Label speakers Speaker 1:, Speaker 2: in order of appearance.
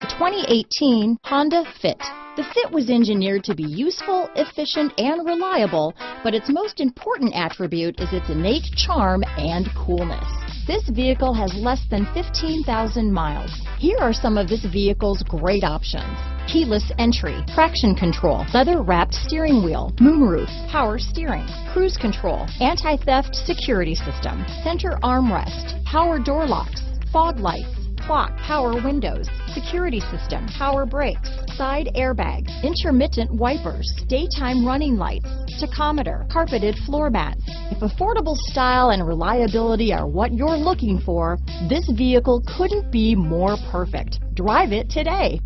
Speaker 1: The 2018 Honda Fit. The Fit was engineered to be useful, efficient, and reliable, but its most important attribute is its innate charm and coolness. This vehicle has less than 15,000 miles. Here are some of this vehicle's great options: keyless entry, traction control, leather-wrapped steering wheel, moonroof, power steering, cruise control, anti-theft security system, center armrest, power door locks, fog lights, clock, power windows, security system, power brakes, side airbags, intermittent wipers, daytime running lights, tachometer, carpeted floor mats. If affordable style and reliability are what you're looking for, this vehicle couldn't be more perfect. Drive it today.